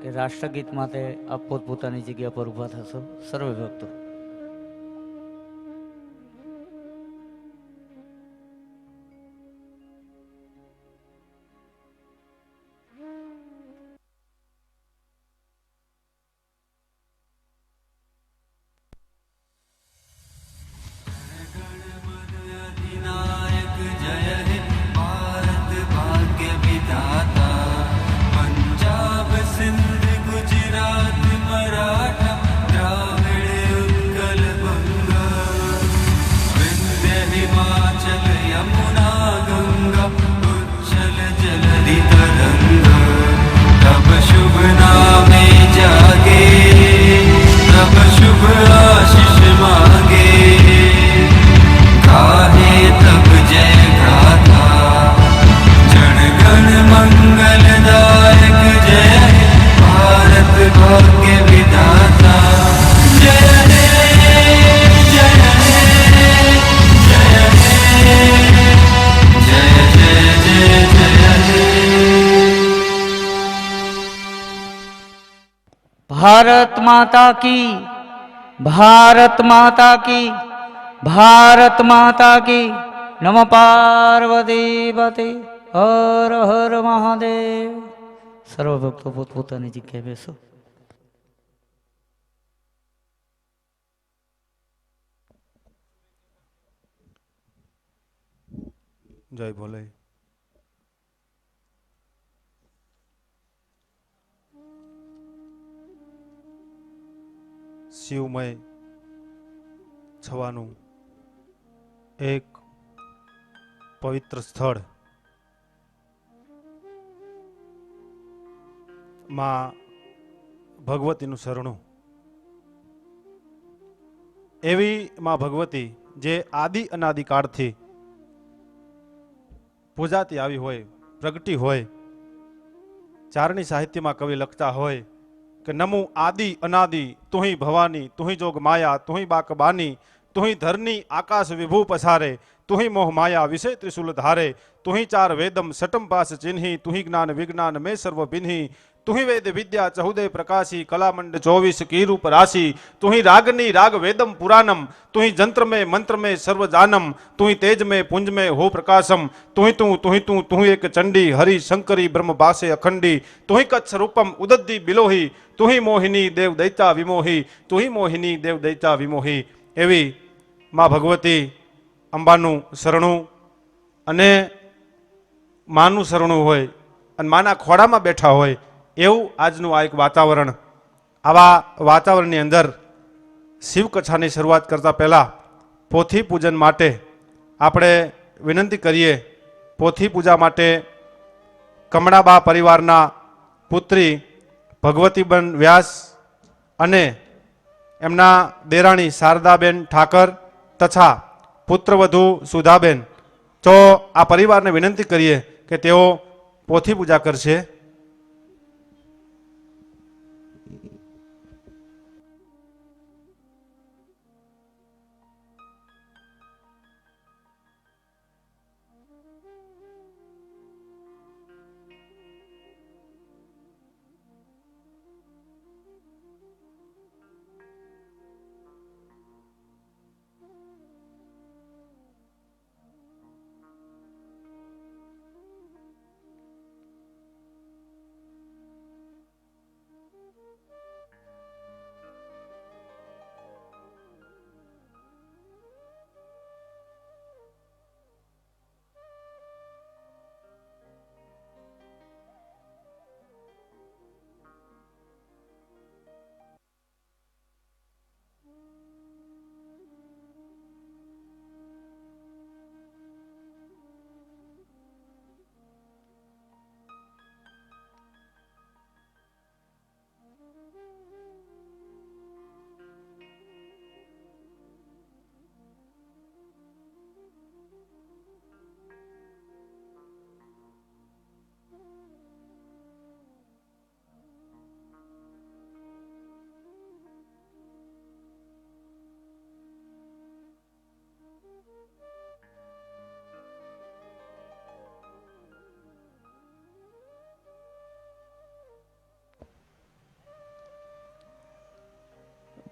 એ રાષ્ટ્રગીત માટે આપ પોતપોતાની જગ્યા પર ઊભા થશો સર્વે ભક્તો. भारत माता की, भारत माता की, भारत माता की. नम पार्वती पते. हर हर महादेव. सर्व भक्तो પોતપોતાની જગ્યાએ બેસો. જય ભોલે. શિવમય છવાનું એક પવિત્ર સ્થળ માં ભગવતીનું શરણું. એવી માં ભગવતી જે આદિ અનાદિ કાળથી પૂજાતી આવી હોય, પ્રગટી હોય. ચારણી સાહિત્યમાં કવિ લખતા હોય કે નમુ આદિ અનાદિ તુહી ભવાની તુહી જોગ માયા તુહી બાક બાની તુહી ધરની આકાશ વિભૂ પસારે તુહી મોહ માયા વિષય ત્રિશુલ ધારે તુહી ચાર વેદમ સટમ પાસ ચિન્હી તુહી જ્ઞાન વિજ્ઞાન મેં સર્વ બિન્હી તુહી વેદ વિદ્યા ચહુદય પ્રકાશી કલામંડ 24 की रूप राशि तुही रागनी राग वेदम पुराणम तुही जंत्र में मंत्र में सर्व जानम तुही तेज में पुंज में हो प्रकाशम तुही तू एक चंडी हरि शंकरी ब्रह्म बासे अखंडी तुही कच्छ रूपम उदद्दी बिलोही तुही मोहिनी देव दैता विमोही तुही मोहिनी देव दैता विमोही. एवी मां भगवती अंबानु शरणु अने मानु शरणु होय अने माना खोड़ामां बैठा होय એવું આજનું આ એક વાતાવરણ. આવા વાતાવરણની અંદર શિવકથાની શરૂઆત કરતા પહેલા પોથી પૂજન માટે આપણે વિનંતી કરીએ. પોથી પૂજા માટે કમળાબા પરિવારના પુત્રી ભગવતીબેન વ્યાસ અને એમના દેરાણી શારદાબેન ઠાકર તથા પુત્રવધુ સુધાબેન, તો આ પરિવારને વિનંતી કરીએ કે તેઓ પોથી પૂજા કરશે.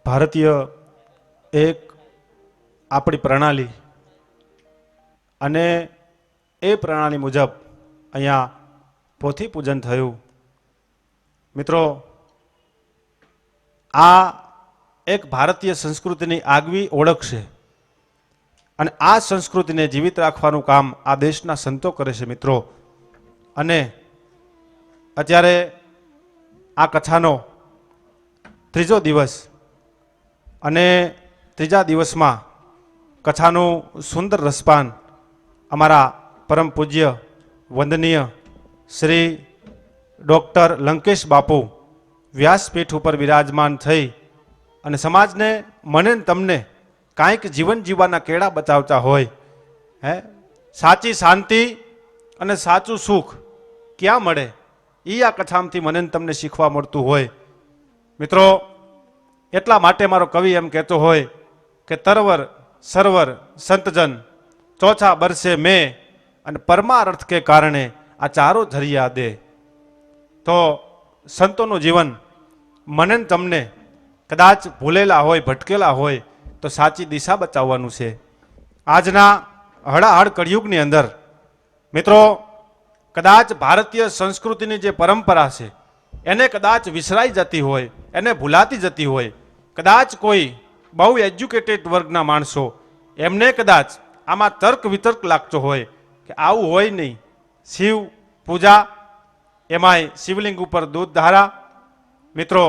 ભારતીય એક આપણી પ્રણાલી અને એ પ્રણાલી મુજબ અહીંયા પોથી પૂજન થયું. મિત્રો, આ એક ભારતીય સંસ્કૃતિની આગવી ઓળખ છે અને આ સંસ્કૃતિને જીવિત રાખવાનું કામ આ દેશના સંતો કરે છે મિત્રો. અને અત્યારે આ કથાનો ત્રીજો દિવસ અને ત્રીજા દિવસમાં કથાનું સુંદર રસપાન અમારા પરમ પૂજ્ય વંદનીય શ્રી ડૉક્ટર લંકેશ બાપુ વ્યાસપીઠ ઉપર બિરાજમાન થઈ અને સમાજને મને ને તમને કાંઈક જીવન જીવવાના કેળા બતાવતા હોય. સાચી શાંતિ અને સાચું સુખ ક્યાં મળે એ આ કથામાંથી મને ને તમને શીખવા મળતું હોય. મિત્રો, એટલા માટે મારો કવિ એમ કહેતો હોય કે તરવર સરવર સંતજન ચોથા બરસે મેં અને પરમાર્થ કે કારણે આ ચારો ધરિયા દે. તો સંતોનું જીવન મને ને તમને કદાચ ભૂલેલા હોય, ભટકેલા હોય તો સાચી દિશા બતાવવાનું છે. આજના હળાહળ કળિયુગની અંદર મિત્રો કદાચ ભારતીય સંસ્કૃતિની જે પરંપરા છે એને કદાચ વિસરાઈ જતી હોય, એને ભૂલાતી જતી હોય. કદાચ કોઈ બહુ એજ્યુકેટેડ વર્ગના માણસો એમને કદાચ આમાં તર્ક વિતર્ક લાગતો હોય કે આવું હોય નહીં. શિવ પૂજા, એમાંય શિવલિંગ ઉપર દૂધ ધારા. મિત્રો,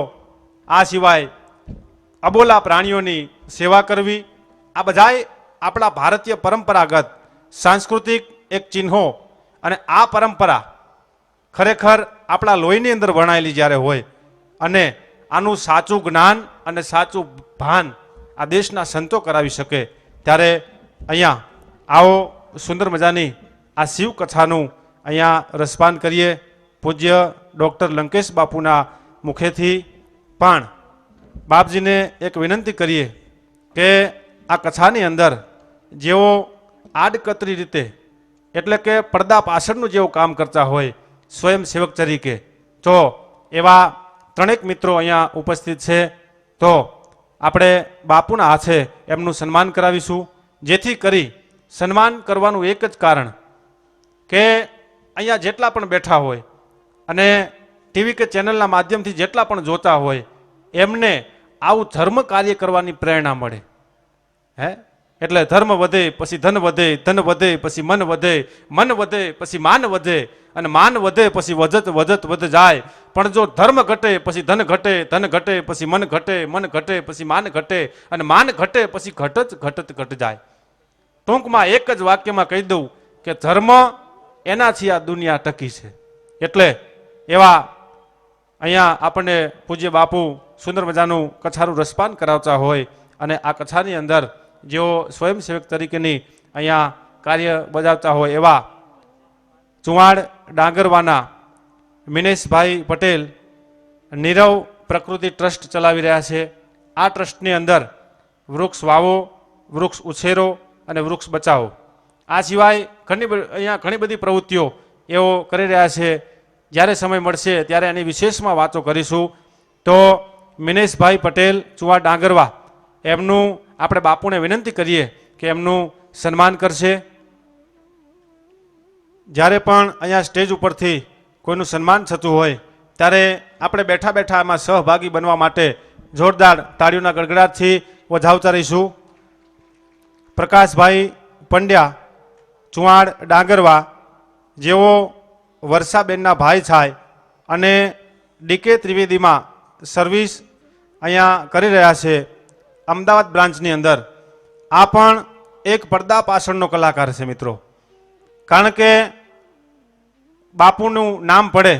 આ સિવાય અબોલા પ્રાણીઓની સેવા કરવી, આ બધાય આપણા ભારતીય પરંપરાગત સાંસ્કૃતિક એક ચિહ્નો. અને આ પરંપરા ખરેખર આપણા લોહીની અંદર વણાયેલી જ્યારે હોય અને આનું સાચું જ્ઞાન અને સાચું ભાન આ દેશના સંતો કરાવી શકે ત્યારે અહીંયા આવો સુંદર મજાની આ શિવ કથાનું અહીંયા રસપાન કરીએ. પૂજ્ય ડૉક્ટર લંકેશ બાપુના મુખેથી પણ બાપજીને એક વિનંતી કરીએ કે આ કથાની અંદર જેઓ આડકતરી રીતે એટલે કે પડદા પાછળનું જેવું કામ કરતા હોય સ્વયંસેવક તરીકે, તો એવા ત્રણેક મિત્રો અહીંયા ઉપસ્થિત છે. તો આપણે બાપુના હાથે એમનું સન્માન કરાવીશું. જેથી કરી સન્માન કરવાનું એક જ કારણ કે અહીંયા જેટલા પણ બેઠા હોય અને ટીવી કે ચેનલના માધ્યમથી જેટલા પણ જોતા હોય એમને આવું ધર્મ કાર્ય કરવાની પ્રેરણા મળે. એટલે ધર્મ વધે પછી ધન વધે, ધન વધે પછી મન વધે, મન વધે પછી માન વધે અને માન વધે પછી વધત વધત વધ જાય. પણ જો ધર્મ ઘટે પછી ધન ઘટે, ધન ઘટે પછી મન ઘટે, મન ઘટે પછી માન ઘટે અને માન ઘટે પછી ઘટત ઘટત ઘટ જાય. ટૂંકમાં એક જ વાક્યમાં કહી દઉં કે ધર્મ એનાથી આ દુનિયા ટકી છે. એટલે એવા અહીંયા આપણને પૂજ્ય બાપુ સુંદર મજાનું કથાનું રસપાન કરાવતા હોય અને આ કથાની અંદર જેઓ સ્વયંસેવક તરીકેની અહીંયા કાર્ય બજાવતા હોય એવા ચુવાડ ડાંગરવાના મિનેશભાઈ પટેલ નીરવ પ્રકૃતિ ટ્રસ્ટ ચલાવી રહ્યા છે. આ ટ્રસ્ટની અંદર વૃક્ષ વાવો, વૃક્ષ ઉછેરો અને વૃક્ષ બચાવો. આ સિવાય અહીંયા ઘણી બધી પ્રવૃત્તિઓ એઓ કરી રહ્યા છે. જ્યારે સમય મળશે ત્યારે એની વિશેષમાં વાતો કરીશું. તો મિનેશભાઈ પટેલ ચુવાડ ડાંગરવા એમનું આપણે બાપુને વિનંતી કરીએ કે એમનું સન્માન કરશે. જ્યારે પણ અહીંયા સ્ટેજ ઉપરથી કોઈનું સન્માન થતું હોય ત્યારે આપણે બેઠા બેઠા એમાં સહભાગી બનવા માટે જોરદાર તાળીઓના ગડગડાટથી વધાવતા રહીશું. પ્રકાશભાઈ પંડ્યા ચુવાડ ડાંગરવા જેઓ વર્ષાબેનના ભાઈ થાય અને ડીકે ત્રિવેદીમાં સર્વિસ અહીંયા કરી રહ્યા છે અમદાવાદ બ્રાન્ચની અંદર. આ પણ એક પડદા પાછળનો કલાકાર છે મિત્રો. કારણ કે બાપુનું નામ પડે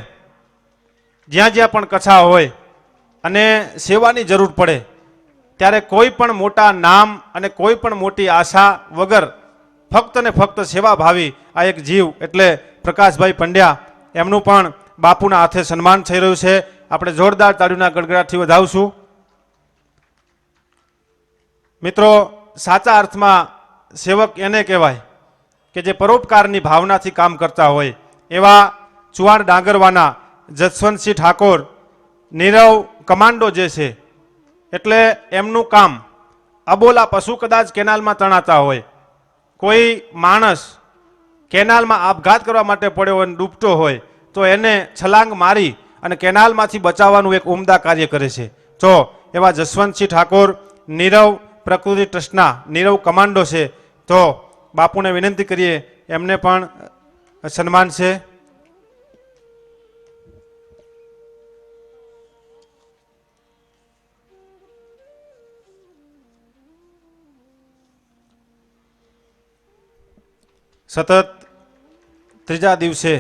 જ્યાં જ્યાં પણ કથા હોય અને સેવાની જરૂર પડે ત્યારે કોઈ પણ મોટા નામ અને કોઈ પણ મોટી આશા વગર ફક્ત ને ફક્ત સેવાભાવી આ એક જીવ એટલે પ્રકાશભાઈ પંડ્યા એમનું પણ બાપુના હાથે સન્માન થઈ રહ્યું છે. આપણે જોરદાર તાળીઓના ગડગડાટથી વધાવશું. મિત્રો, સાચા અર્થમાં સેવક એને કહેવાય કે જે પરોપકારની ભાવનાથી કામ કરતા હોય. એવા ચુવાડ ડાંગરવાના જસવંતસિંહ ઠાકોર નીરવ કમાન્ડો જે છે એટલે એમનું કામ, અબોલા પશુ કદાચ કેનાલમાં તણાતા હોય, કોઈ માણસ કેનાલમાં આપઘાત કરવા માટે પડ્યો હોય, ડૂબતો હોય, તો એને છલાંગ મારી અને કેનાલમાંથી બચાવવાનું એક ઉમદા કાર્ય કરે છે. તો એવા જસવંતસિંહ ઠાકોર નીરવ પ્રકૃતિ ટ્રસ્ટના નીરવ કમાન્ડો છે, તો બાપુને વિનંતી કરીએ એમને પણ સન્માન છે. સતત ત્રીજા દિવસે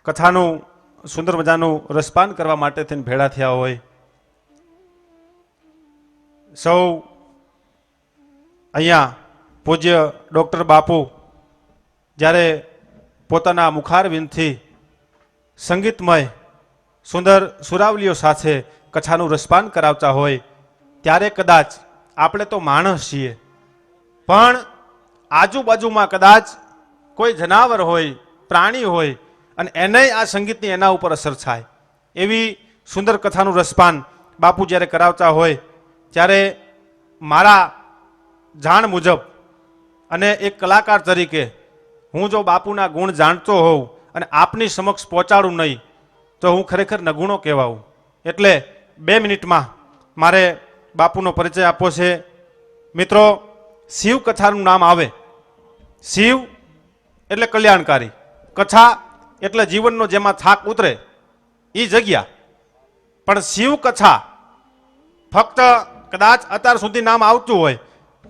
કથાનું સુંદર મજાનું રસપાન કરવા માટે થઈને ભેળા થયા હોય, સૌ અહીંયા પૂજ્ય ડૉક્ટર બાપુ જ્યારે પોતાના મુખારવિંદથી સંગીતમય સુંદર સુરાવલીઓ સાથે કથાનું રસપાન કરાવતા હોય, ત્યારે કદાચ આપણે તો માણસ છીએ, પણ આજુબાજુમાં કદાચ કોઈ જનાવર હોય, પ્રાણી હોય, અને એને આ સંગીતની એના ઉપર અસર થાય એવી સુંદર કથાનું રસપાન બાપુ જ્યારે કરાવતા હોય, ત્યારે મારા જાણ મુજબ અને એક કલાકાર તરીકે હું જો બાપુના ગુણ જાણતો હોઉં અને આપની સમક્ષ પહોંચાડું નહીં તો હું ખરેખર નગુણો કહેવાઉં. એટલે 2 મિનિટમાં મારે બાપુનો પરિચય આપવો છે. મિત્રો, શિવ કથાનું નામ આવે, શિવ એટલે કલ્યાણકારી, કથા એટલે જીવનનો જેમાં થાક ઉતરે એ જગ્યા. પણ શિવ કથા ફક્ત કદાચ અત્યાર સુધી નામ આવતું હોય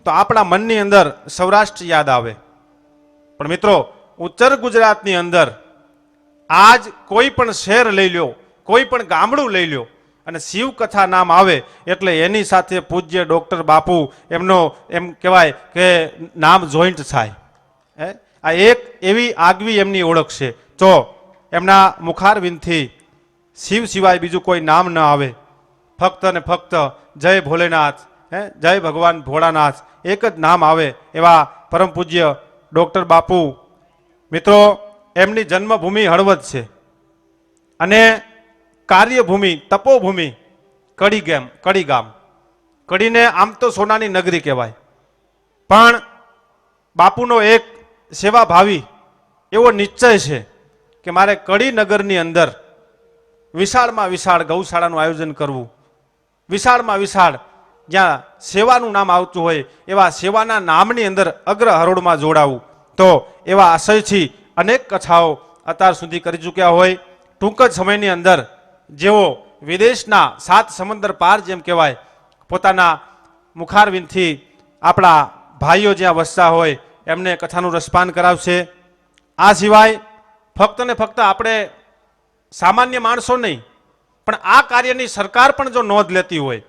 તો આપણા મનની અંદર સૌરાષ્ટ્ર યાદ આવે. પણ મિત્રો, ઉત્તર ગુજરાતની અંદર આજ કોઈ પણ શહેર લઈ લ્યો, કોઈ પણ ગામડું લઈ લ્યો, અને શિવ કથા નામ આવે એટલે એની સાથે પૂજ્ય ડૉક્ટર બાપુ એમનો એમ કહેવાય કે નામ જોઈન્ટ થાય. આ એક એવી આગવી એમની ઓળખ છે. તો એમના મુખારવિંદથી શિવ સિવાય બીજું કોઈ નામ ન આવે, ફક્ત ને ફક્ત જય ભોલેનાથ, જય ભગવાન ભોળાનાથ એક જ નામ આવે એવા પરમ પૂજ્ય ડૉક્ટર બાપુ. મિત્રો, એમની જન્મભૂમિ હળવદ છે અને કાર્યભૂમિ તપોભૂમિ કડી ગામ. કડીને આમ તો સોનાની નગરી કહેવાય, પણ બાપુનો એક સેવાભાવી એવો નિશ્ચય છે કે મારે કડી નગરની અંદર વિશાળમાં વિશાળ ગૌશાળાનું આયોજન કરવું, વિશાળમાં વિશાળ જ્યાં સેવાનું નામ આવતું હોય એવા સેવાના નામની અંદર અગ્ર હરોળમાં જોડાવું. તો એવા આશયથી અનેક કથાઓ અત્યાર સુધી કરી ચૂક્યા હોય. ટૂંક જ સમયની અંદર જેઓ વિદેશના 7 સમંદર પાર જેમ કહેવાય પોતાના મુખારવિંદથી આપણા ભાઈઓ જ્યાં વસતા હોય એમને કથાનું રસપાન કરાવશે. આ સિવાય ફક્ત ને ફક્ત આપણે સામાન્ય માણસો નહીં, પણ આ કાર્યની સરકાર પણ જો નોંધ લેતી હોય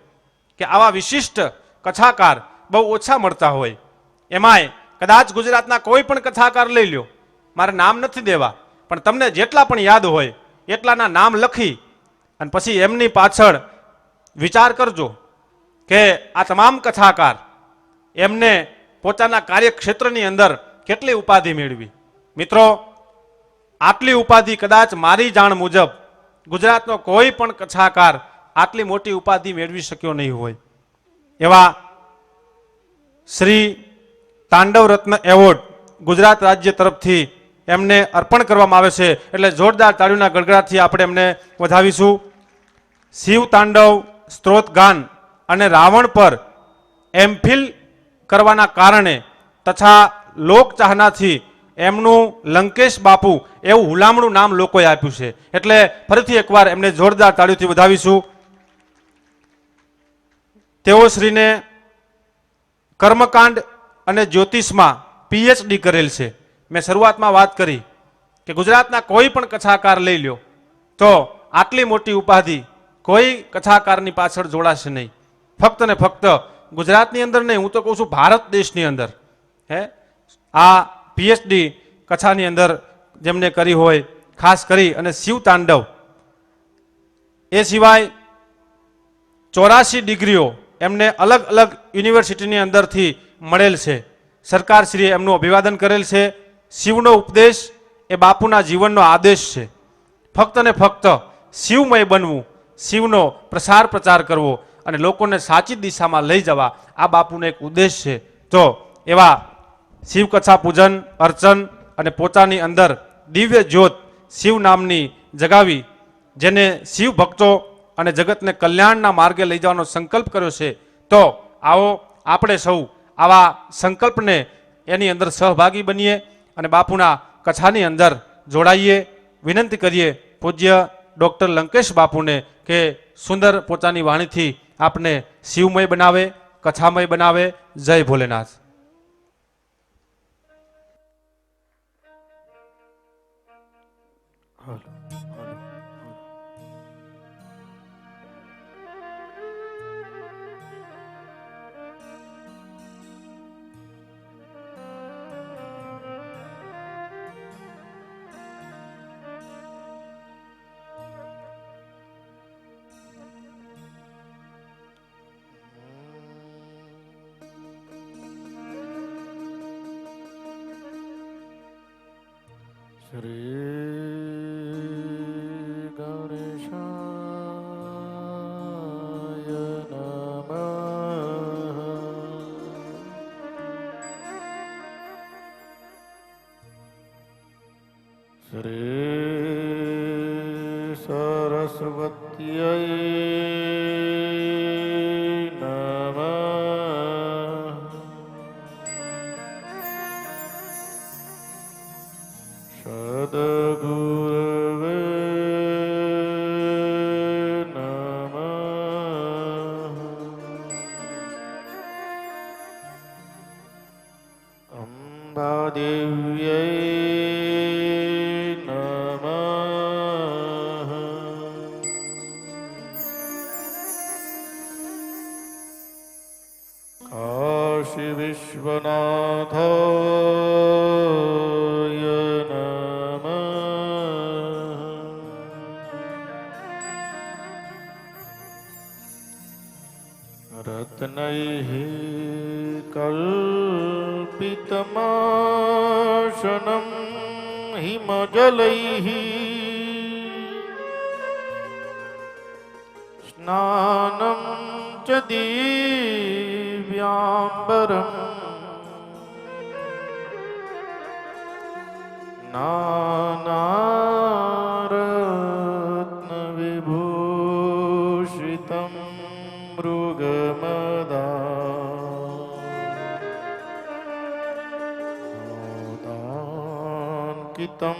કે આવા વિશિષ્ટ કથાકાર બહુ ઓછા મળતા હોય, એમાંય કદાચ ગુજરાતના કોઈ પણ કથાકાર લઈ લ્યો, મારે નામ નથી દેવા, પણ તમને જેટલા પણ યાદ હોય એટલાના નામ લખી અને પછી એમની પાછળ વિચાર કરજો કે આ તમામ કથાકાર એમને પોતાના કાર્યક્ષેત્રની અંદર કેટલી ઉપાધિ મેળવી. મિત્રો, આટલી ઉપાધિ કદાચ મારી જાણ મુજબ ગુજરાતનો કોઈ પણ કથાકાર આટલી મોટી ઉપાધિ મેળવી શક્યો નહીં હોય. એવા શ્રી તાંડવ રત્ન એવોર્ડ ગુજરાત રાજ્ય તરફથી એમને અર્પણ કરવામાં આવે છે, એટલે જોરદાર તાળીઓના ગડગડાટથી આપણે એમને વધાવીશું. શિવ તાંડવ, સ્ત્રોત ગાન અને રાવણ પર એમફિલ કરવાના કારણે તથા લોક ચાહનાથી એમનું લંકેશ બાપુ એવું હુલામણું નામ લોકોએ આપ્યું છે, એટલે ફરીથી એકવાર એમને જોરદાર તાળીઓથી વધાવીશું. તેઓ શ્રીને કર્મકાંડ અને જ્યોતિષમાં PhD કરેલ છે. મેં શરૂઆતમાં વાત કરી કે ગુજરાતના કોઈ પણ કથાકાર લઈ લ્યો તો આટલી મોટી ઉપાધિ કોઈ કથાકારની પાછળ જોડાશે નહીં. ફક્ત ને ફક્ત ગુજરાતની અંદર નહીં, હું તો કહું છું ભારત દેશની અંદર આ PhD કથાની અંદર જેમને કરી હોય, ખાસ કરી અને શિવ તાંડવ. એ સિવાય 84 ડિગ્રીઓ એમને અલગ અલગ યુનિવર્સિટીની અંદરથી મળેલ છે. સરકારશ્રીએ એમનું અભિવાદન કરેલ છે. શિવનો ઉપદેશ એ બાપુના જીવનનો આદેશ છે. ફક્ત ને ફક્ત શિવમય બનવું શિવનો પ્રસાર પ્રચાર કરવો અને લોકોને સાચી દિશામાં લઈ જવા આ બાપુનો એક ઉદ્દેશ છે. તો એવા શિવકથા પૂજન અર્ચન અને પોતાની અંદર દિવ્ય જ્યોત શિવ નામની જગાવી જેને શિવ ભક્તો અને જગતને કલ્યાણના માર્ગે લઈ જવાનો સંકલ્પ કર્યો છે. તો આવો આપણે સૌ આવા સંકલ્પને એની અંદર સહભાગી બનીએ અને બાપુના કથાની અંદર જોડાઈએ. વિનંતી કરીએ પૂજ્ય ડૉક્ટર લંકેશ બાપુને કે સુંદર પોતાની વાણીથી આપને શિવમય બનાવે, કથામય બનાવે. જય ભોલેનાથ. શ્રી ગણેશાય નમઃ. શ્રી સરસ્વત્यै નમઃ. સદગુરવે નમઃ. અંબાદેવ્यै નમઃ. કાશી વિશ્વનાથાય નમઃ. રત્નૈઃ કલ્પિતમાશनं હિમજલૈઃ સ્નાनं ચ દિવ્યાંબરम् નાનારત્નવિભૂષિतं મૃગમદાङ्कितं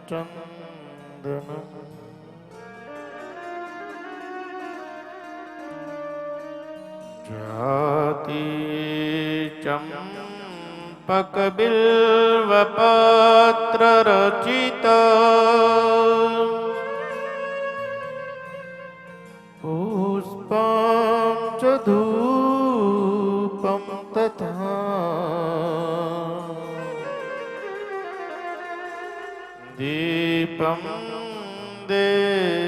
ચંદનम् જાતિ ચંપકબિલ્વપત્ર રચિત પુષ્પં ચ ધૂપં તથા દીપં દેવદયાનિધે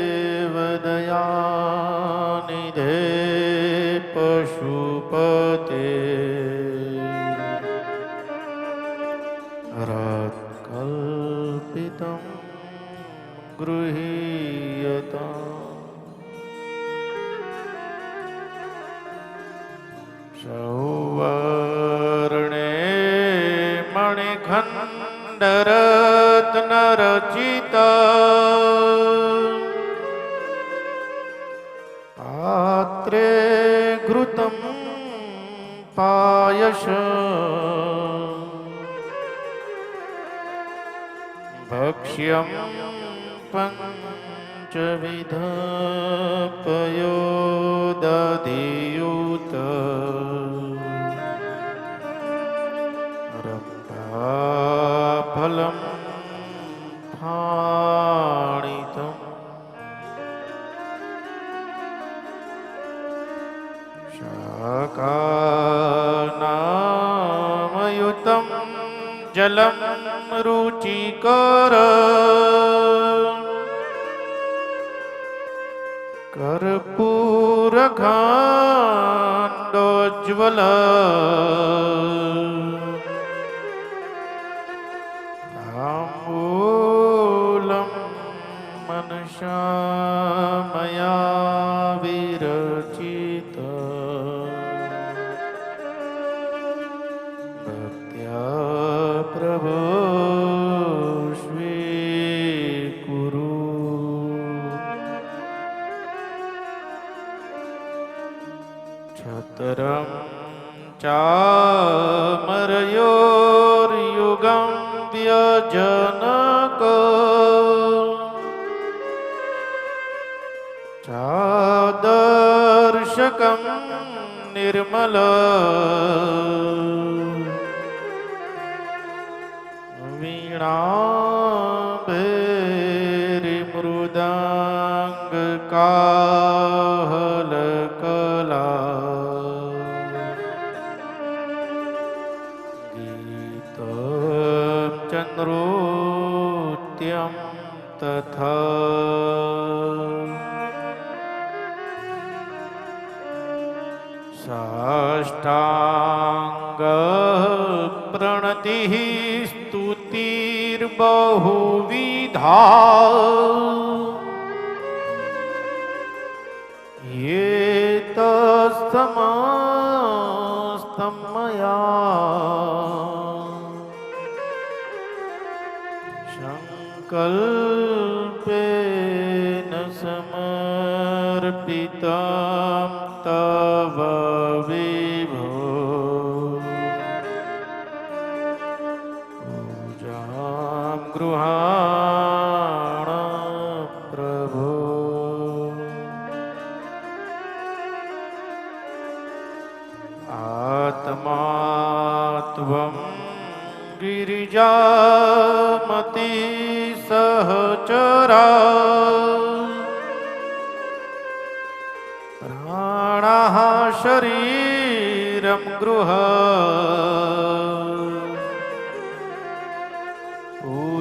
પશુપતે રત્કલ્પિतं ગૃહીયતાम् સૌવર્ણે મણિખંડરત્નરચિતા પાત્રે ઘૃतं પાયસ ભક્ષ્યં પંચવિધ પયોદધિયુત રંભાફલં ફાણિતम् શાકાનામયુतं જલમ રુચિકર કર્પૂરકાંડોજ્જવલ તાંબૂલં મનસા तरं चामरयोर्युगं व्यजनक चादर्शकं निर्मल वीणा भेरिमृदांग काहलकला गीतं चन्द्रोत्यं तथा साष्टांग प्रणतिः स्तुतिर्बहुविधा ये तत्समस्तं मया संकल्पेन समर्पितं तव विभो पूजां गृहाण प्रभो आत्मा त्वं गिरिजामति सहचरा प्राणः शरीरं गृह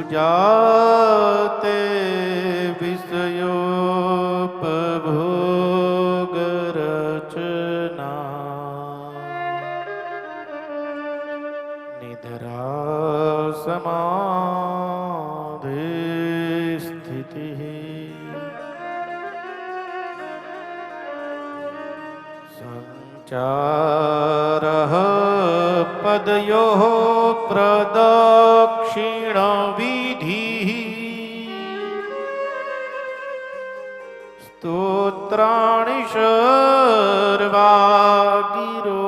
पूजाते विषयोपभोगरचना निद्रा समाधि स्थितिः संचारः पदयोः प्रदक्षिणविधिः स्तोत्राणि सर्वा गिरो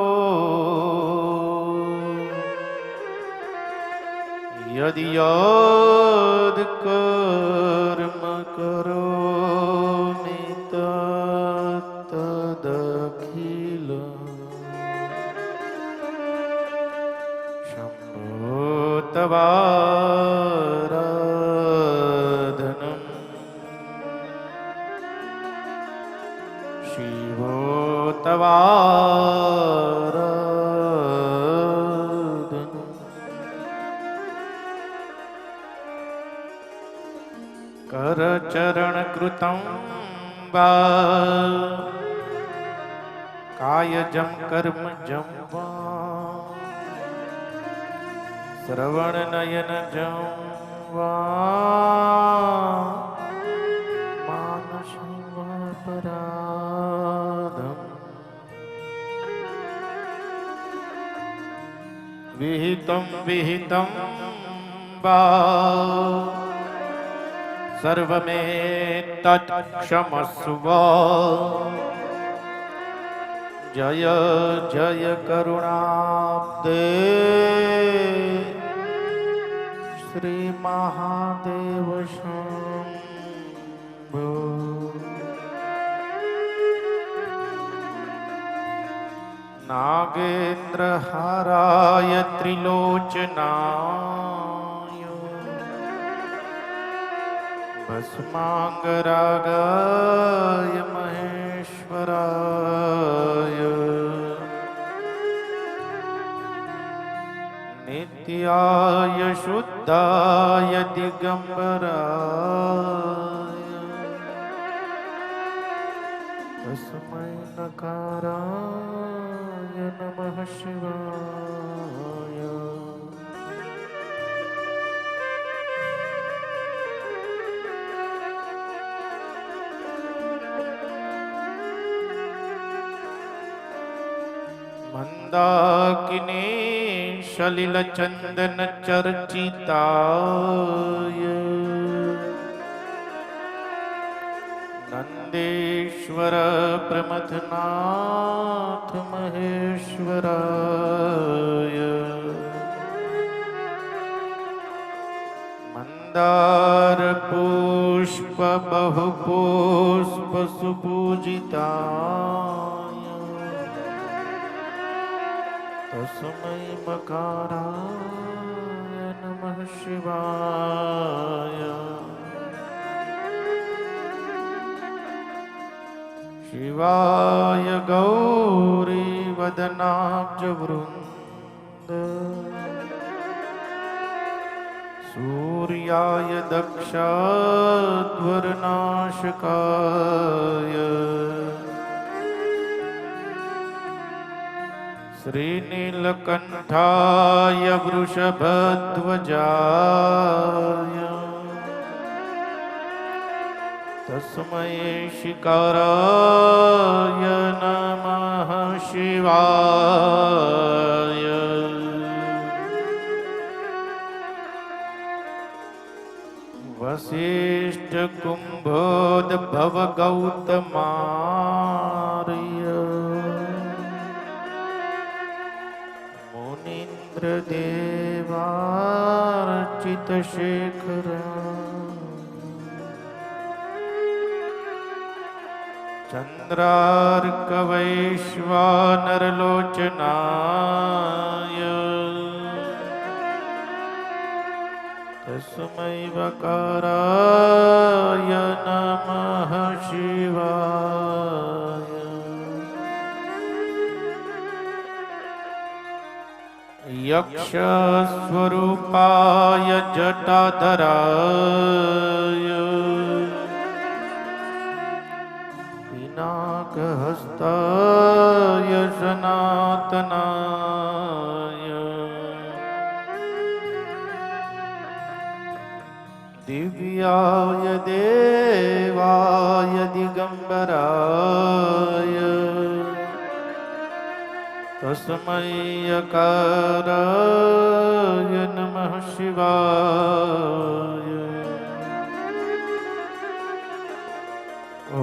यदि यद् कर्म करोमि तत्तदखिलम् शम्भो तवाराधनम् शिवो तवाराधनम् करचरणकृतं वा कायजं कर्मजं वा श्रवणनयनजं वा मानसं वा पराधं विहितं वा सर्वमेतत्क्षमस्व जय जय करुणाब्दे श्री महादेव शंभो नागेन्द्रहाराय त्रिलोचनाय भस्मांगरागाय महेश्वराय नित्याय शुद्धाय दिगंबराय तस्मै नकाराय नमः शिवाय मंदाकिनी सलिल चंदन चर्चिताय नंदेश्वर प्रमथनाथ महेश्वराय मंदार पुष्प बहुपुष्प सुपूजिताय तस्मै मकाराय नमः शिवाय शिवाय गौरी वदनाब्ज वृंद सूर्याय दक्षाध्वरनाशकाय श्रीनीलकंठाय वृषभध्वजाय तस्मै शिकाराय नमः शिवाय वसिष्ठ कुंभोद्भव गौतमार्य मुनीन्द्र देवार्चित शेखर चंद्रार्कवैश्वानरलोचनाय तस्मै वकाराय नमः शिवाय यक्षस्वरूपाय जटाधराय पिनाकहस्ताय सनातनाय दिव्याय देवाय दिगंबराय तस्मै यकाराय नमः शिवाय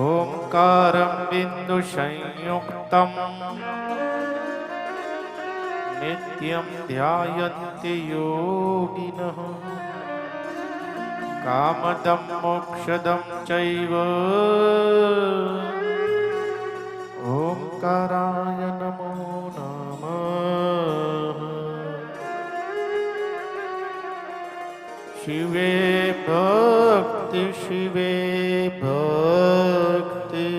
ओंकारं बिंदु संयुक्तं नित्यं ध्यायन्ति योगिनः कामदं मोक्षदं चैव ओंकाराय नमो नमः शिवे भक्ति शिवे भक्ति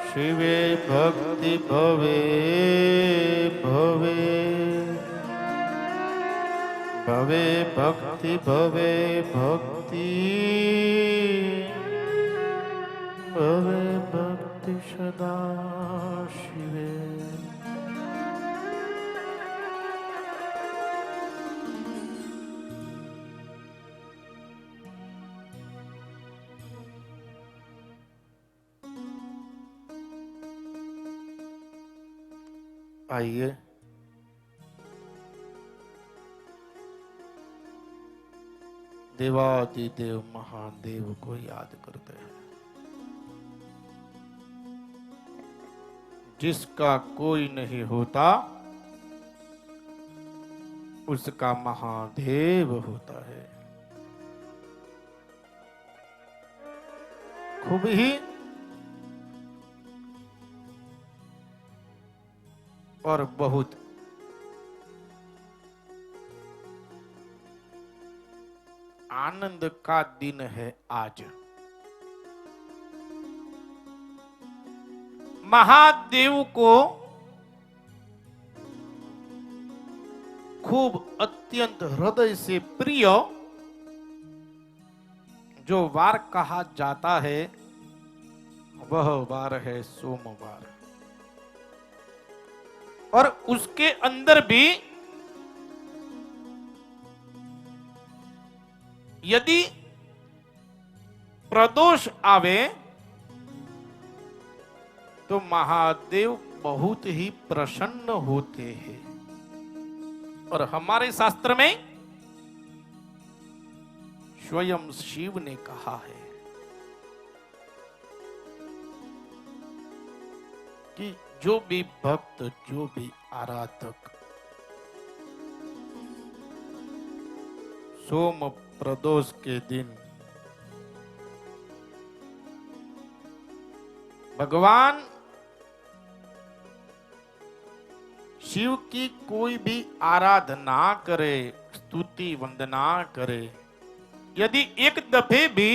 शिवे भक्ति भवे भवे भवे भक्ति भवे भक्ति भवे भक्ति सदा शिवे आइए देवादिदेव महादेव को याद करते हैं जिसका कोई नहीं होता उसका महादेव होता है। खूब ही और बहुत आनंद का दिन है आज। महादेव को खूब अत्यंत हृदय से प्रिय जो वार कहा जाता है वह वार है सोमवार। और उसके अंदर भी यदि प्रदोष आवे तो महादेव बहुत ही प्रसन्न होते हैं। और हमारे शास्त्र में स्वयं शिव ने कहा है कि जो भी भक्त, जो भी आराधक सोम प्रदोष के दिन भगवान शिव की कोई भी आराधना करे, स्तुति वंदना करे, यदि एक दफे भी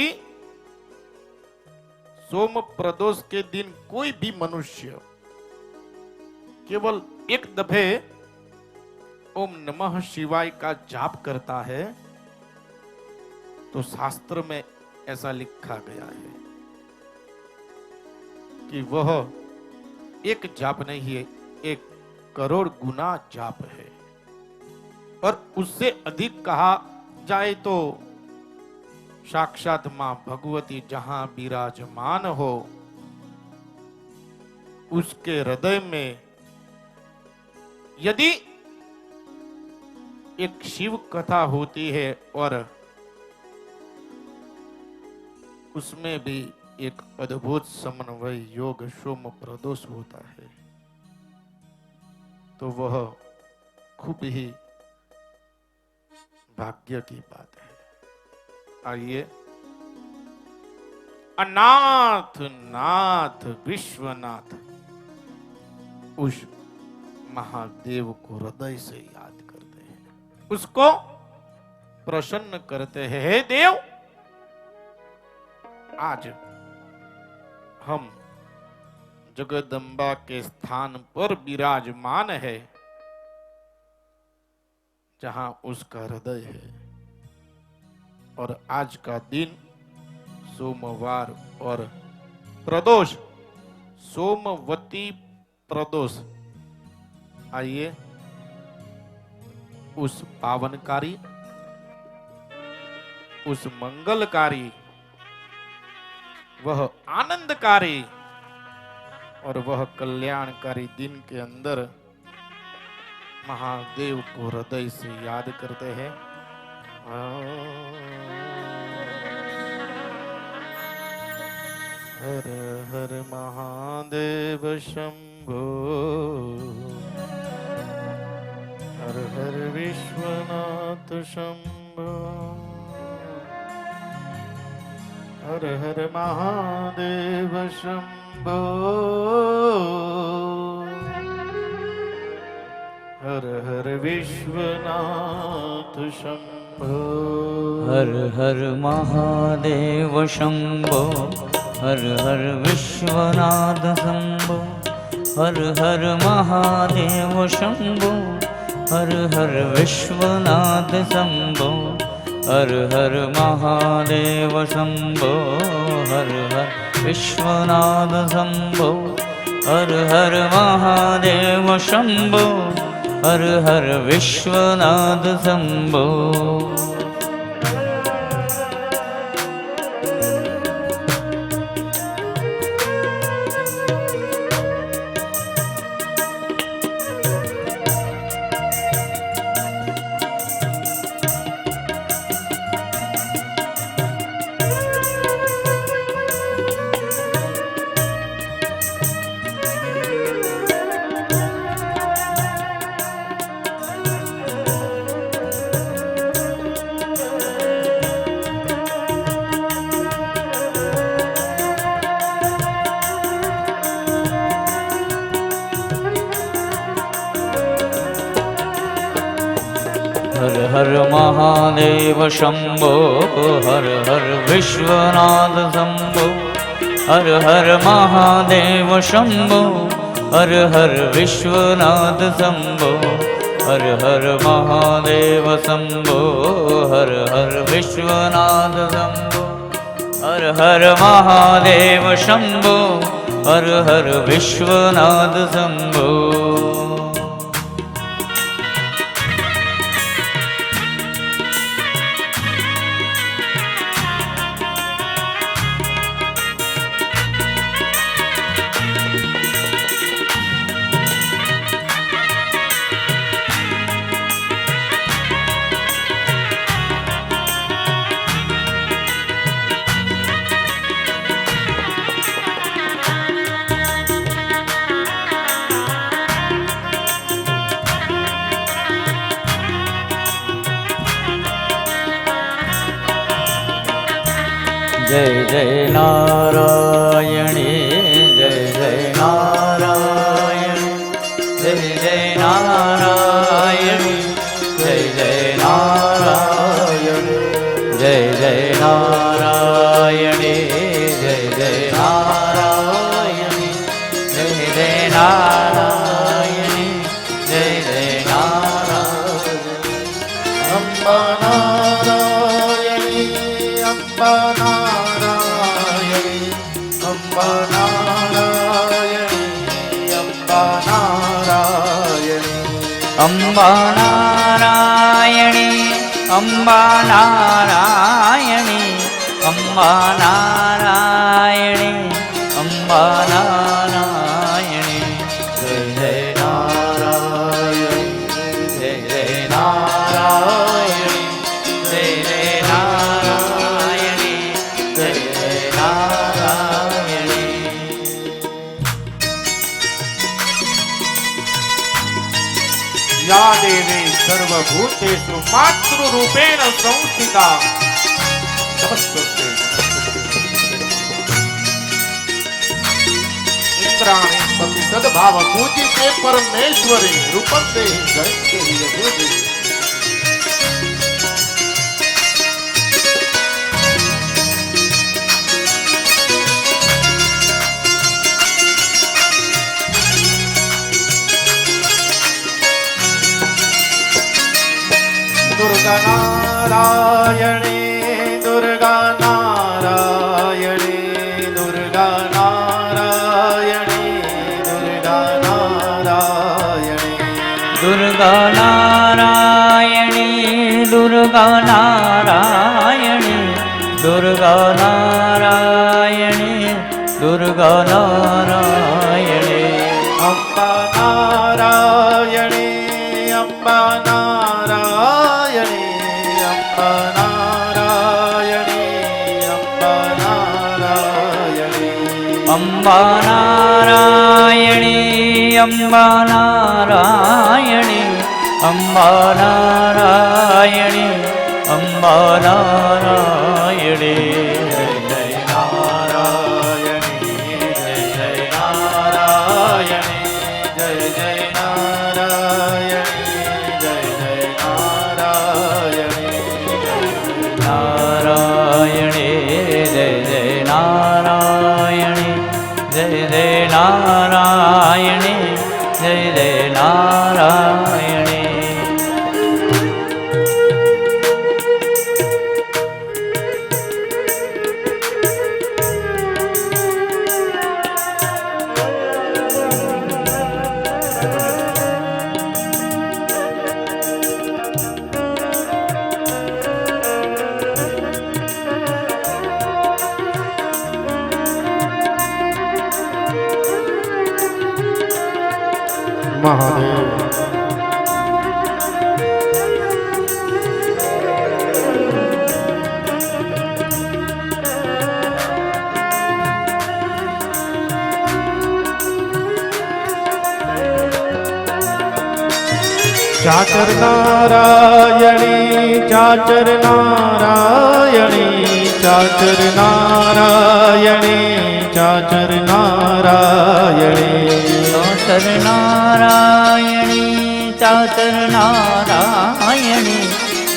सोम प्रदोष के दिन कोई भी मनुष्य केवल एक दफे ओम नमः शिवाय का जाप करता है तो शास्त्र में ऐसा लिखा गया है कि वह एक जाप नहीं है, 1,000,000 गुना जाप है। और उससे अधिक कहा जाए तो साक्षात मां भगवती जहां विराजमान हो, उसके हृदय में यदि एक शिव कथा होती है और उसमें भी एक अद्भुत समन्वय योग सोम प्रदोष होता है, तो वह खूब ही भाग्य की बात है। आइए, अनाथ नाथ विश्वनाथ उस महादेव को हृदय से याद करते हैं, उसको प्रसन्न करते हैं। हे देव, आज हम जगदम्बा के स्थान पर विराजमान है जहां उसका हृदय है, और आज का दिन सोमवार और प्रदोष, सोमवती प्रदोष। आइए उस पावनकारी, उस मंगलकारी, वह आनंदकारी और वह कल्याणकारी दिन के अंदर महादेव को हृदय से याद करते हैं। हर हर महादेव शंभो, हर हर विश्वनाथ शंभो, हर हर महादेव शंभो, हर हर विश्वनाथ शंभो। हर हर महादेव शंभो, हर हर विश्वनाथ शंभो, हर हर महादेव शंभो, हर हर विश्वनाथ शंभो, हर हर महादेव शंभो, हर हर विश्वनाथ शंभो, हर हर महादेव शंभो, हर हर विश्वनाथ शंभो। हर हर महादेव शंभो, हर हर विश्वनाथ शंभो, हर हर महादेव शंभो, हर हर विश्वनाथ शंभो, हर हर महादेव शंभो, हर हर विश्वनाथ शंभो, हर हर महादेव शंभो, हर हर विश्वनाथ शंभो। અંબા નારાયણી અંબા નારાયણી અંબા નારાયણી અંબા નારાયણી જય જય નારાયણી જય જય નારાયણી જય જય નારાયણી જય જય નારાયણી. या देवी सर्वभूतेषु मातृरूपेण संस्थिता नमस्ते इंद्राणी पति सद्भाव पूजिते परमेश्वरी रूपते जयते यजोदे दुर्गा नारायणी दुर्गा नारायणी दुर्गा नारायणी दुर्गा नारायणी दुर्गा नारायणी दुर्गा नारायणी दुर्गा नारायणी दुर्गा नारायणी अम्बा नारायणी अम्बा नारायणी अम्बा नारायणी अम्बा नारायणी અંબા નારાયણી અંબા નારાયણી અંબા નારાયણી અંબા નારાયણી જય જય नारायणी जय जय नारायणी जय जय नारायणी जय जय नारायणी નારાયણી જય જય નારાયણી જય જય નારાયણી જય જય નારાયણી. महादेव चाचर नारायणी चाचर नारायणी चाचर नारायणी चाचर नारायणी ચાચર નારાયણી ચાચર નારાયણી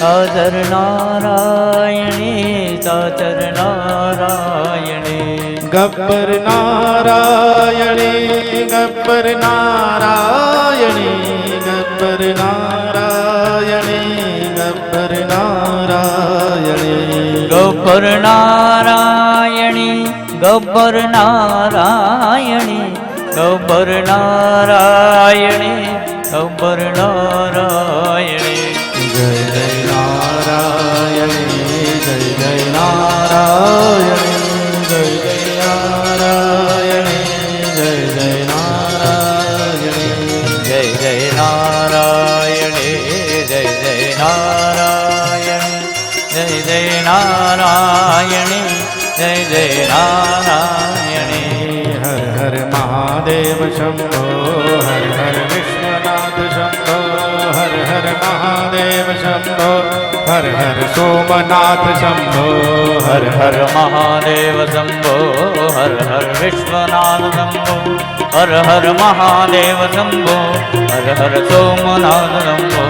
ચાચર નારાયણી ચાચર નારાયણી गब्बर नारायणी गब्बर नारायणी गब्बर नारायणी गब्बर नारायणी ગબ્બર નારાયણી ગબ્બર નારાયણી ગબ્બર નારાયણી ગબ્બર નારાયણી जय जय नारायणी जय जय नारायणी जय जय नारायणी जय जय नारायणी જય જય નારાયણી જય જય નારાયણી જય જય નારાયણી જય જય નારાયણી. हर हर महादेव शंभो हर हर विश्वनाथ शंभो हर हर महादेव शंभो हर हर सोमनाथ शंभो હર હર મહાદેવ શંભો હર હર વિશ્વનાથ શંભો હર હર મહાદેવ શંભો હર હર સોમનાથ શંભો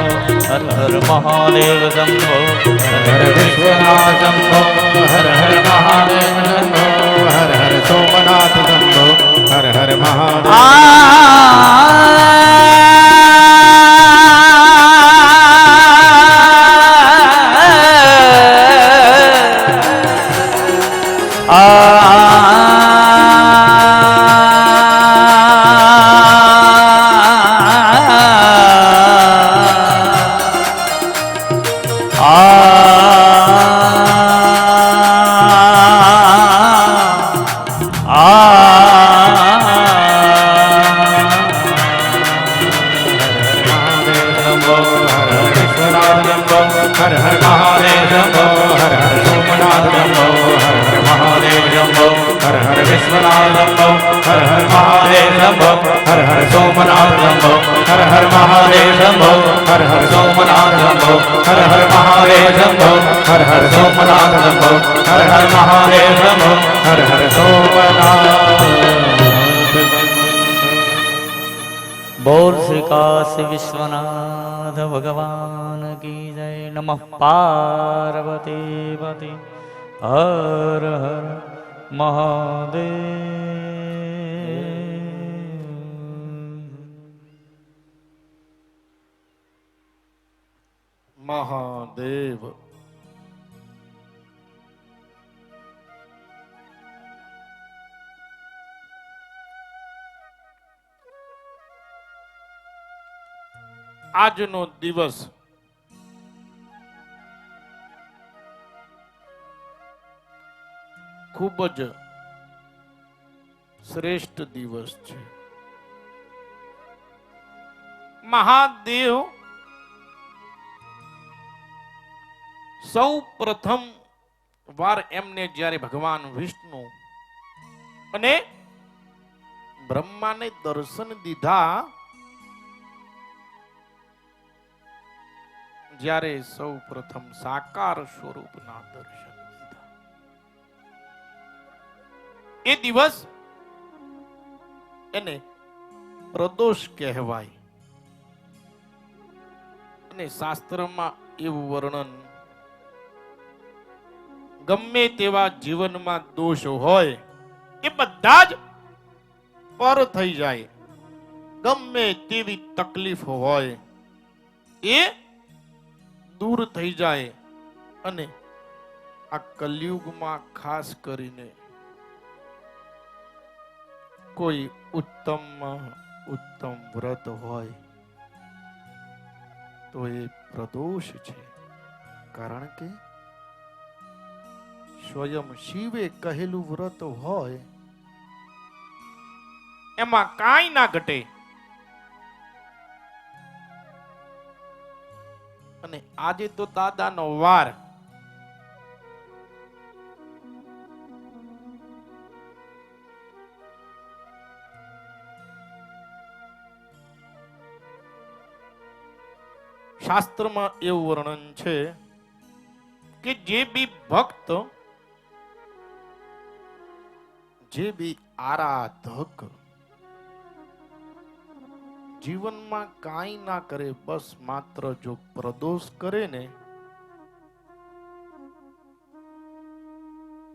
હર હર મહાદેવ શંભો हर हर विश्वनाथ शंभो हर हर महादेव शंभो हर हर सोमनाथ शंभो हर हर महादेव આ શંભો હર હર વિશ્વનાથ શંભો હર હર મહાદેવ શંભો હર હર સોમનાથ શંભો હર હર મહાદેવ શંભો હર હર વિશ્વનાથ શંભો હર હર મહાદેવ શંભો હર હર સોમનાથ શંભો હર હર મહાદેવ શંભો હર હર સોમનાથ શંભો હર હર મહાદેવ શંભો હર હર સોમનાથ શંભો હર હર મહાદેવ શંભો હર હર સોમનાથ। બોલ શ્રી કાશી વિશ્વનાથ ભગવાન કી જય। નમઃ પાર્વતી પતિ હર હર મહાદેવ। મહાદેવ આજનો દિવસ ખૂબ જ શ્રેષ્ઠ દિવસ છે। મહાદેવ સૌ પ્રથમ વાર એમને જ્યારે ભગવાન વિષ્ણુ અને બ્રહ્માને દર્શન દીધા, જ્યારે સૌ પ્રથમ સાકાર સ્વરૂપના દર્શન દીધા, એ દિવસ એને પ્રદોષ કહેવાય। અને શાસ્ત્રમાં એવું વર્ણન, ગમે તેવા જીવનમાં દોષ હોય એ બધા જ પર થઈ જાય, ગમે તેવી તકલીફ હોય એ દૂર થઈ જાય। અને આ કલયુગમાં ખાસ કરીને કોઈ ઉત્તમ વ્રત હોય તો એ પ્રદોષ છે। કારણ કે સ્વયં શિવે કહેલું વ્રત હોય એમાં કાંઈ ના ઘટે। અને આજે તો દાદાનો વાર, શાસ્ત્રમાં એવું વર્ણન છે કે જે બી ભક્ત, જે બી આરાધક જીવનમાં કાંઈ ના કરે, બસ માત્ર જો પ્રદોષ કરે ને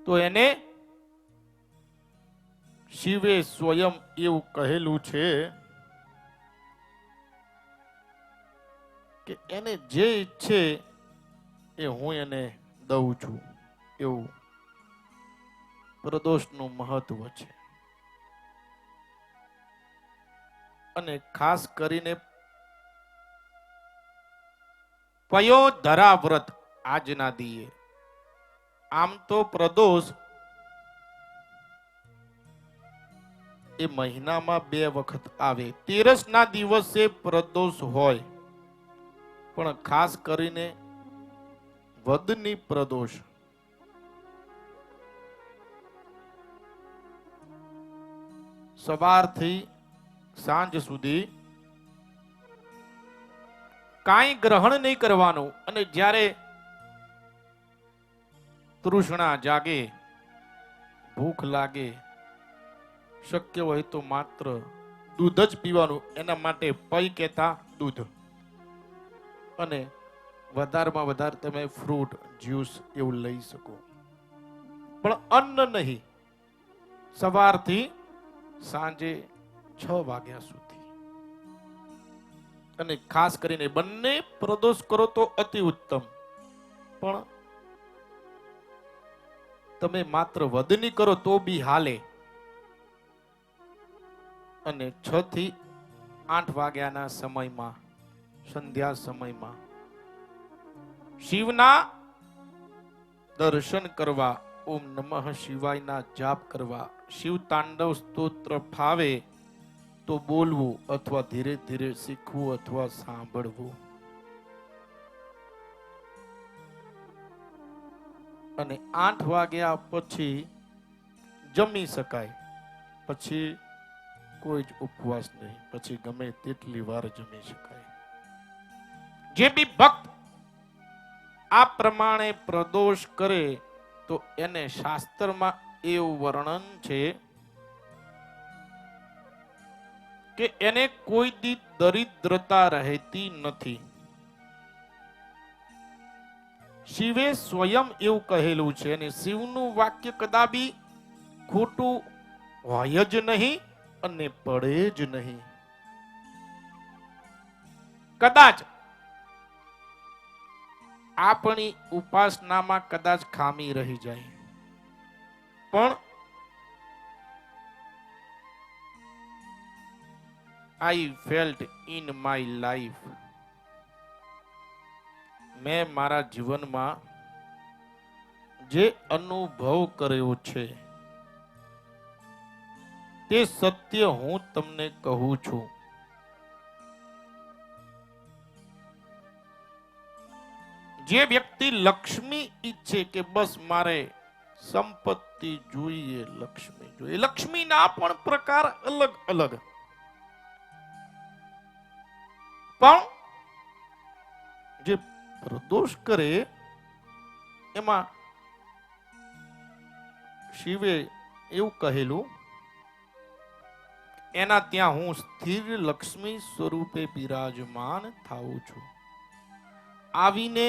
તો એને શિવે સ્વયં એવું કહેલું છે કે એને જે ઈચ્છે એ હું એને દઉં છું। એવું પ્રદોષનું મહત્વ છે। અને ખાસ કરીને પયોધરા વ્રત આજના દીએ, આમ તો પ્રદોષ એ મહિનામાં 2 વખત આવે, 13 ના દિવસે પ્રદોષ હોય, પણ ખાસ કરીને વદની પ્રદોષ સવારથી સાંજ સુધી કાંઈ ગ્રહણ નહીં કરવાનું। અને જ્યારે તૃષ્ણા જાગે, ભૂખ લાગે, શક્ય હોય તો માત્ર દૂધ જ પીવાનું। એના માટે પૈ કહેતા દૂધ, અને વધારેમાં વધારે તમે ફ્રૂટ જ્યુસ એવું લઈ શકો, પણ અન્ન નહીં। સવારથી સાંજે 6 વાગ્યા સુધી। અને ખાસ કરીને બંને પ્રદોષ કરો તો અતિ ઉત્તમ, પણ તમે માત્ર વદની કરો તો બી હાલે। અને 6 થી 8 વાગ્યાના સમયમાં, સંધ્યા સમયમાં શિવના દર્શન કરવા, ઓમ નમઃ શિવાયના જાપ કરવા, શિવ તાંડવ સ્તોત્ર ફાવે તો બોલવું અથવા ધીરે ધીરે શીખવું અથવા સાંભળવું. અને 8 વાગ્યા પછી જમી શકાય, પછી કોઈ જ ઉપવાસ નહીં, પછી ગમે તેટલી વાર જમી શકાય. જે બી ભક્ત આ પ્રમાણે પ્રદોષ કરે તો એને શાસ્ત્રમાં એવું વર્ણન છે કે એને કોઈ દી દરિદ્રતા રહેતી નથી. શિવે સ્વયં એવું કહેલું છે અને શિવનું વાક્ય કદાપી ખોટું હોય જ નહીં અને પડે જ નહીં. કદાચ આપણી ઉપાસનામાં કદાચ ખામી રહી જાય, પણ આઈ ફેલ્ટ ઇન માય લાઈફ, મેં મારા જીવનમાં જે અનુભવ કર્યો છે તે સત્ય હું તમને કહું છું. જે વ્યક્તિ લક્ષ્મી ઈચ્છે કે બસ મારે સંપત્તિ જોઈએ, લક્ષ્મી જોઈએ, લક્ષ્મીના પણ પ્રકાર અલગ અલગ, પણ જે પ્રદોષ કરે એમાં શિવે એવું કહેલું, એના ત્યાં હું સ્થિર લક્ષ્મી સ્વરૂપે બિરાજમાન થાઉં છું. આવીને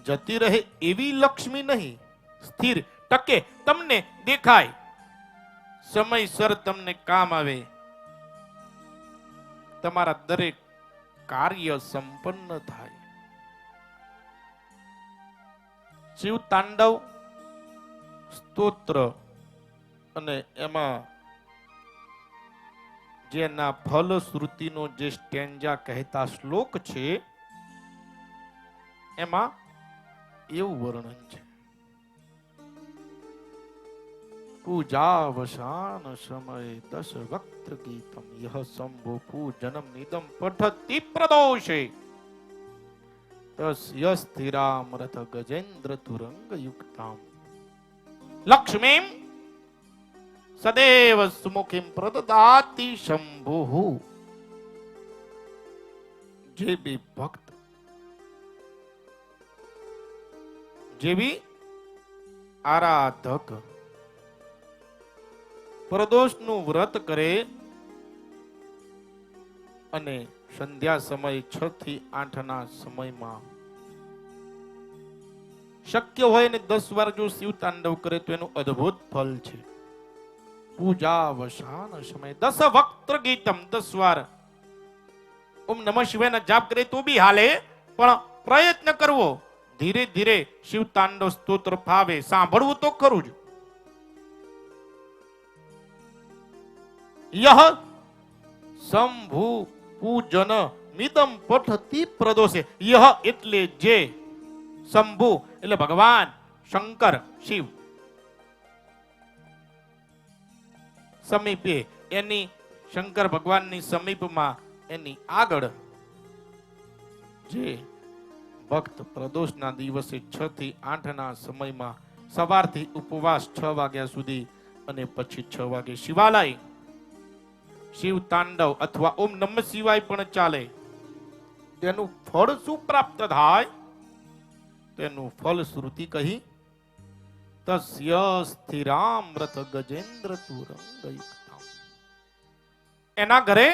જતી રહે એવી લક્ષ્મી નહીં, સ્થિર ટકે, તમને દેખાય, સમયસર તમને કામ આવે, તમારા દરેક કાર્ય સંપન્ન થાય. શિવ તાંડવ સ્તોત્ર અને એમાં જેના ફલશ્રુતિનો જે સ્ટેન્જા કહેતા શ્લોક છે એમાં એવું વર્ણન છે. પૂજાવસાન સમય 10 વક્ત્ર ગીતમ યહ શંભો પૂજનમ નિદમ પઠતિ પ્રદોષે તસ્ય સ્થિરામ રથ ગજેન્દ્ર તુરંગ યુક્તામ લક્ષ્મીમ સદેવ સુમુખીમ પ્રદદાતિ શંભુઃ. જે બી ભક્ત, જે બી આરાધક પ્રદોષનું વ્રત કરે અને સંધ્યા સમય 6 થી 8 ના સમયમાં શક્ય હોય ને 10 વાર જો શિવ તાંડવ કરે તો એનું અદ્ભુત ફલ છે. પૂજાવસાન સમય 10 વક્ત્ર ગીતમ, 10 વાર ઓમ નમઃ શિવાયના જાપ કરે તો બી હાલે, પણ પ્રયત્ન કરવો, ધીરે ધીરે શિવ તાંડવ સ્તોત્ર ફાવે, સાંભળવું તો ખરું જ. યહ શંભુ પૂજન મિદમ પઠતિ પ્રદોષે. યહ એટલે જે, શંભુ એટલે ભગવાન શંકર શિવ, સમીપે એની શંકર ભગવાનની સમીપમાં એની આગળ જે ભક્ત પ્રદોષના દિવસે 6 થી 8 ના સમયમાં સવારથી ઉપવાસ 6 વાગ્યા સુધી અને પછી 6 વાગે શિવાલય શિવ તાંડવ અથવા ઓમ નમઃ શિવાય પણ ચાલે, તેનું ફળ શું પ્રાપ્ત થાય તેનું ફલ શ્રુતિ કહી. તસ્ય સ્થિરામ રથ ગજેન્દ્ર તુરંગ યુક્તામ. એના ઘરે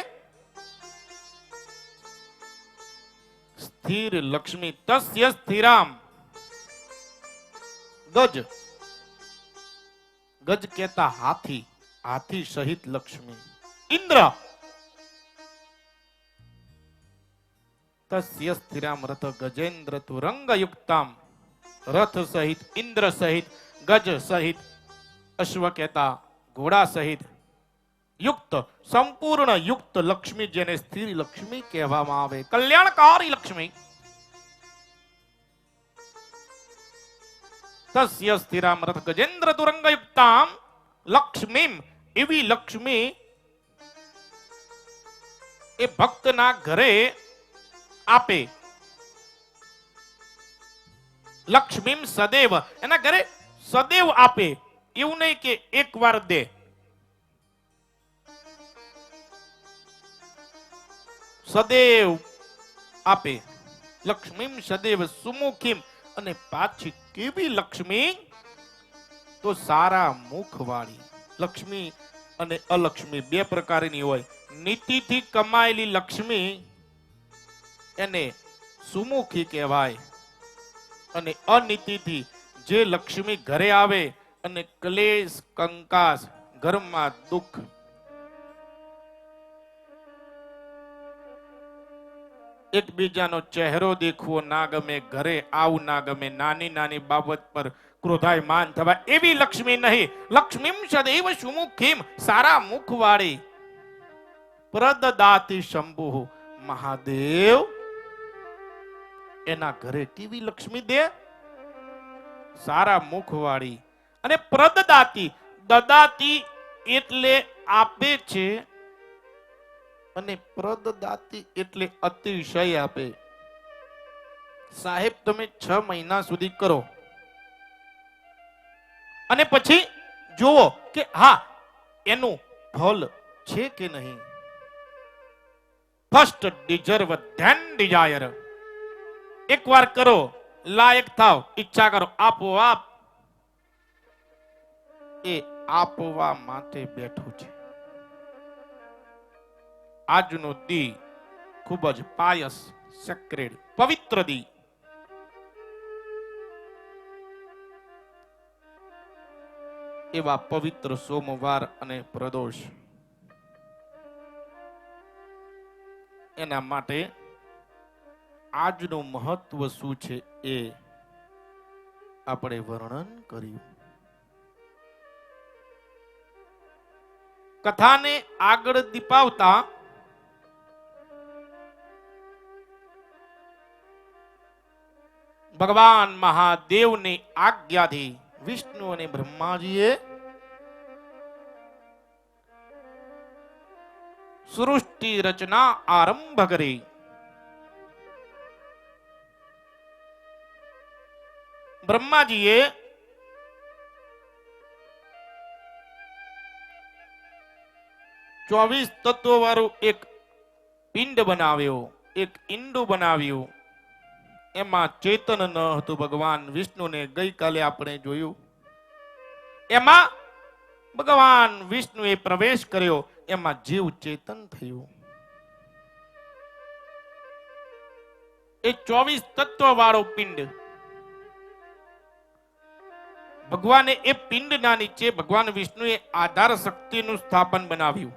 સ્થિર લક્ષ્મી, તસ્ય સ્થિરામ, ગજ, ગજ કહેતા હાથી, હાથી સહિત લક્ષ્મી. ઇન્દ્ર, તસ્ય સ્થિરામ રથ ગજેન્દ્ર તુરંગ યુક્તામ, રથ સહિત, ઇન્દ્ર સહિત, ગજ સહિત, અશ્વ કહેતા ઘોડા સહિત યુક્ત, સંપૂર્ણ યુક્ત લક્ષ્મી, જેને સ્થિર લક્ષ્મી કહેવામાં આવે, કલ્યાણકારી લક્ષ્મી. તસ્ય સ્થિરામ રથ ગજેન્દ્ર તુરંગયુક્તામ લક્ષ્મીમ, એવી લક્ષ્મી એ ભક્તના ઘરે આપે. લક્ષ્મીમ સદૈવ, એના ઘરે સદૈવ આપે, એવું નહીં કે એક વાર દે. સદૈવ આપે. લક્ષ્મીમ સદૈવ સુમુખીમ, અને પાછી કેવી લક્ષ્મી? તો સારા મુખ વાળી. લક્ષ્મી અને અલક્ષ્મી બે પ્રકારની હોય. નીતિથી કમાયેલી લક્ષ્મી એને સુમુખી કહેવાય, અને અનીતિથી જે લક્ષ્મી ઘરે આવે અને ક્લેશ કંકાસ, ઘરમાં દુઃખ, એકબીજાનો ચહેરો દેખવો ના ગમે, ઘરે આવું ના ગમે, નાની નાની બાબત પર ક્રોધાયમાન થવા, એવી લક્ષ્મી નહીં. લક્ષ્મીમ સદૈવ સુમુખીમ, સારા મુખવાળી. પ્રદદાતિ શંભુ, મહાદેવ એના ઘરે કેવી લક્ષ્મી દે? સારા મુખવાળી. અને પ્રદદાતિ, દદાતી એટલે આપે છે, અને પ્રદદાતિ એટલે અતિશય આપે. સાહેબ તમે 6 મહિના સુધી કરો અને પછી જુઓ કે હા એનું ફળ છે કે નહીં. First deserve then desire. એકવાર કરો, લાયક થાવ, ઈચ્છા કરો, આપોઆપ એ આપવા માટે બેઠું છે. આજનો દી ખૂબ જ પાયસ, સેક્રેડ, પવિત્ર દી. એવા પવિત્ર સોમવાર અને પ્રદોષ, એના માટે આજનું મહત્વ શું છે એ આપણે વર્ણન કર્યું. કથાને આગળ દીપાવતા ભગવાન મહાદેવની આજ્ઞાથી વિષ્ણુ અને બ્રહ્માજીએ સૃષ્ટિ રચના આરંભ કરી. બ્રહ્માજીએ ચોવીસ તત્વો વાળું એક પિંડ બનાવ્યો, એક ઈંડું બનાવ્યું. એમાં ચેતન ન હતું. ભગવાન વિષ્ણુને ગઈકાલે આપણે જોયું. એમાં ભગવાન વિષ્ણુએ પ્રવેશ કર્યો, એમાં જીવ ચેતન થયું. એ 24 તત્વ વાળો પિંડ, ભગવાને એ પિંડના નીચે ભગવાન વિષ્ણુએ આધાર શક્તિનું સ્થાપન બનાવ્યું.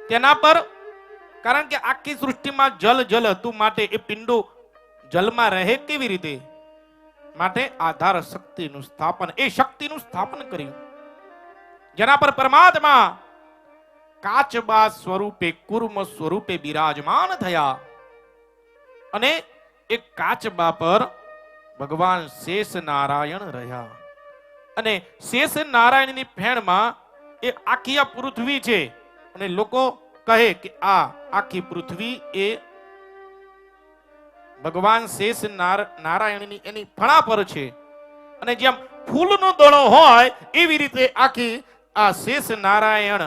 તેના પર, કારણ કે આખી સૃષ્ટિમાં જલ જલ હતું, માટે એ પિંડો જલમાં રહે કેવી રીતે? માટે આધાર શક્તિનું સ્થાપન, એ શક્તિનું સ્થાપન કર્યું. જેના પર પરમાત્મા કાચબા સ્વરૂપે, કુર્મ સ્વરૂપે બિરાજમાન થયા. અને એ કાચબા પર ભગવાન શેષ નારાયણ રહ્યા. અને શેષ નારાયણની ફેણમાં એ આખી આ પૃથ્વી છે. અને લોકો કહે કે આ આખી પૃથ્વી એ ભગવાન શેષ નારાયણની એની ફણા પર છે. અને જેમ ફૂલનો દડો હોય એવી રીતે આખી આ શેષ નારાયણ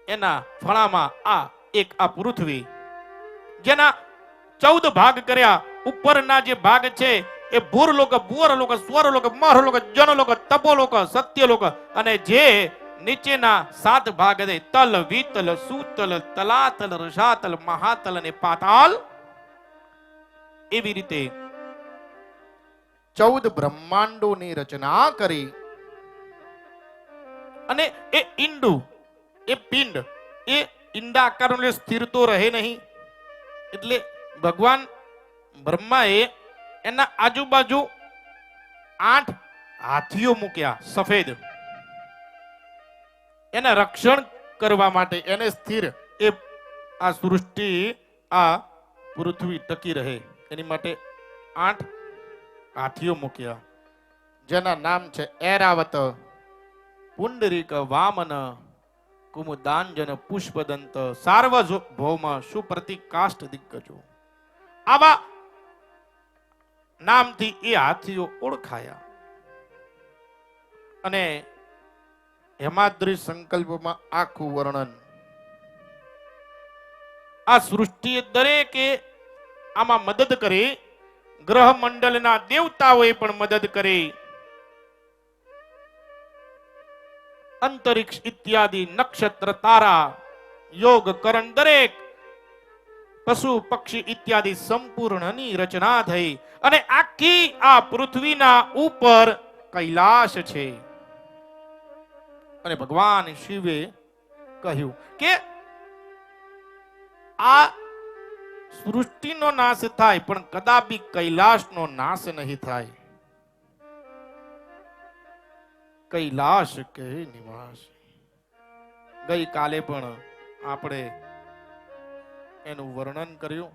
એના ફણામાં આ એક આ પૃથ્વી, જેના 14 ભાગ કર્યા. ઉપરના જે ભાગ છે એ ભૂરલોક, ભુવરલોક, સ્વરલોક, મહરલોક, જનલોક, તપોલોક, સત્યલોક, અને જે નીચેના 7 ભાગ છે તલ, વિતલ, સુતલ, તલાતલ, રસાતલ, મહાતલ અને પાતાલ. એવી રીતે 14 બ્રહ્માંડોની રચના કરી. અને એ ઈંડુ, એ પિંડ, એ ઈંડા આકારનો સ્થિર તો રહે નહીં. એટલે ભગવાન બ્રહ્માએ એના આજુબાજુ 8 હાથીઓ મૂક્યા, સફેદ, એના રક્ષણ કરવા માટે, એને સ્થિર, એ આ સૃષ્ટિ, આ પૃથ્વી ટકી રહે એની માટે 8 હાથીઓ મૂક્યા, જેના નામ છે ઐરાવત, પુંડરીક, વામન, કુમુદાંજન, પુષ્પદંત, સાર્વભૌમ, સુપ્રતિક, કાષ્ઠ દિગ્ગજો. આવા નામથી એ હાથીઓ ઓળખાયા. અને હેમાદ્રી સંકલ્પમાં આખું વર્ણન, આ સૃષ્ટિએ દરેકે આમાં મદદ કરી. ગ્રહ મંડળના દેવતાઓએ પણ મદદ કરી. અંતરિક્ષ ઇત્યાદિ નક્ષત્ર, તારા, યોગ, કરણ, દરેક પશુ પક્ષી ઇત્યાદિ સંપૂર્ણની રચના થઈ. અને આખી આ પૃથ્વીના ઉપર કૈલાશ છે. અને ભગવાન શિવે કહ્યું કે આ સૃષ્ટિનો નાશ થાય પણ કદાપી કૈલાશનો નાશ નહીં થાય. કૈલાશ કે નિવાસ. ગઈકાલે પણ આપણે એનું વર્ણન કર્યું.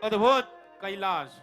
અદ્ભુત કૈલાશ.